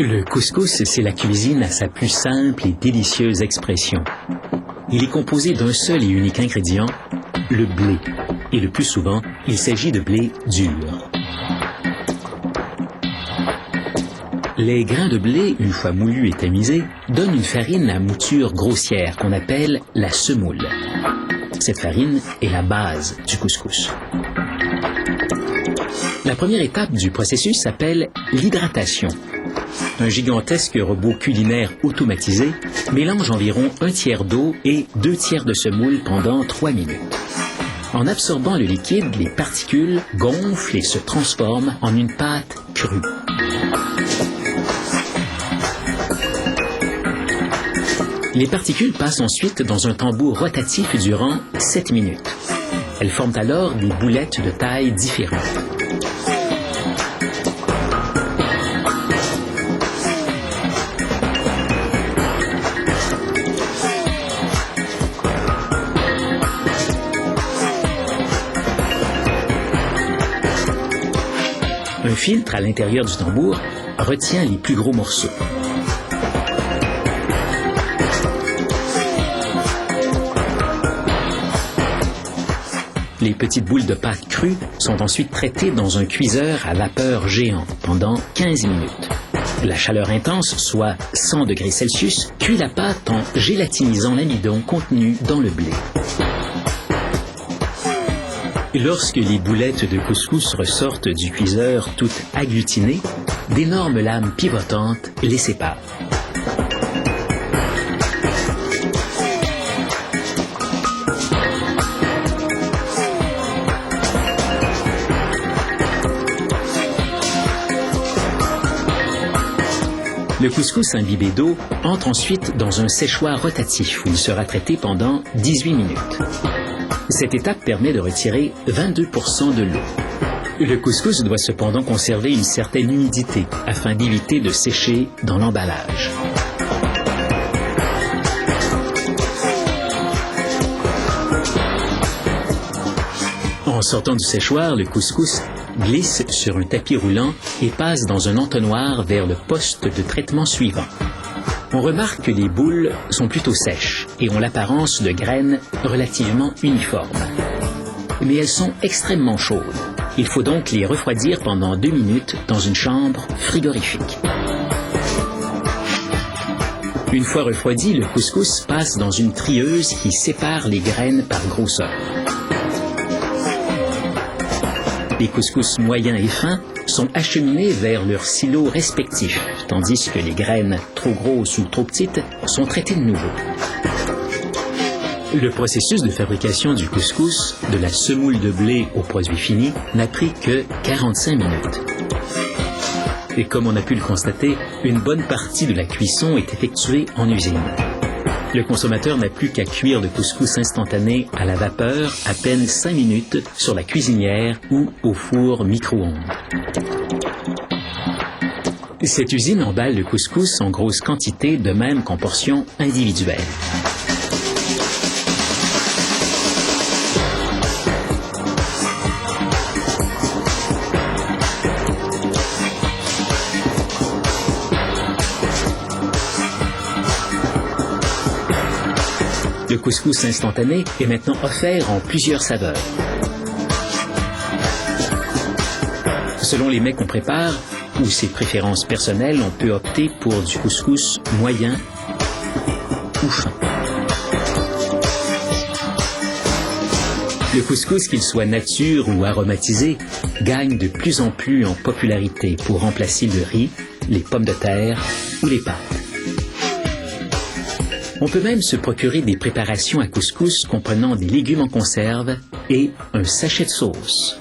Le couscous, c'est la cuisine à sa plus simple et délicieuse expression. Il est composé d'un seul et unique ingrédient, le blé. Et le plus souvent, il s'agit de blé dur. Les grains de blé, une fois moulus et tamisés, donnent une farine à mouture grossière qu'on appelle la semoule. Cette farine est la base du couscous. La première étape du processus s'appelle l'hydratation. Un gigantesque robot culinaire automatisé mélange environ 1/3 d'eau et 2/3 de semoule pendant 3 minutes. En absorbant le liquide, les particules gonflent et se transforment en une pâte crue. Les particules passent ensuite dans un tambour rotatif durant 7 minutes. Elles forment alors des boulettes de tailles différentes. Un filtre à l'intérieur du tambour retient les plus gros morceaux. Les petites boules de pâte crue sont ensuite traitées dans un cuiseur à vapeur géant pendant 15 minutes. La chaleur intense, soit 100 degrés Celsius, cuit la pâte en gélatinisant l'amidon contenu dans le blé. Lorsque les boulettes de couscous ressortent du cuiseur toutes agglutinées, d'énormes lames pivotantes les séparent. Le couscous imbibé d'eau entre ensuite dans un séchoir rotatif où il sera traité pendant 18 minutes. Cette étape permet de retirer 22% de l'eau. Le couscous doit cependant conserver une certaine humidité afin d'éviter de sécher dans l'emballage. En sortant du séchoir, le couscous glisse sur un tapis roulant et passe dans un entonnoir vers le poste de traitement suivant. On remarque que les boules sont plutôt sèches et ont l'apparence de graines relativement uniformes. Mais elles sont extrêmement chaudes. Il faut donc les refroidir pendant 2 minutes dans une chambre frigorifique. Une fois refroidi, le couscous passe dans une trieuse qui sépare les graines par grosseur. Les couscous moyens et fins sont acheminés vers leurs silos respectifs, tandis que les graines trop grosses ou trop petites sont traitées de nouveau. Le processus de fabrication du couscous, de la semoule de blé au produit fini, n'a pris que 45 minutes. Et comme on a pu le constater, une bonne partie de la cuisson est effectuée en usine. Le consommateur n'a plus qu'à cuire le couscous instantané à la vapeur à peine 5 minutes sur la cuisinière ou au four micro-ondes. Cette usine emballe le couscous en grosse quantité, de même qu'en portions individuelles. Le couscous instantané est maintenant offert en plusieurs saveurs. Selon les mets qu'on prépare ou ses préférences personnelles, on peut opter pour du couscous moyen ou fin. Le couscous, qu'il soit nature ou aromatisé, gagne de plus en plus en popularité pour remplacer le riz, les pommes de terre ou les pâtes. On peut même se procurer des préparations à couscous comprenant des légumes en conserve et un sachet de sauce.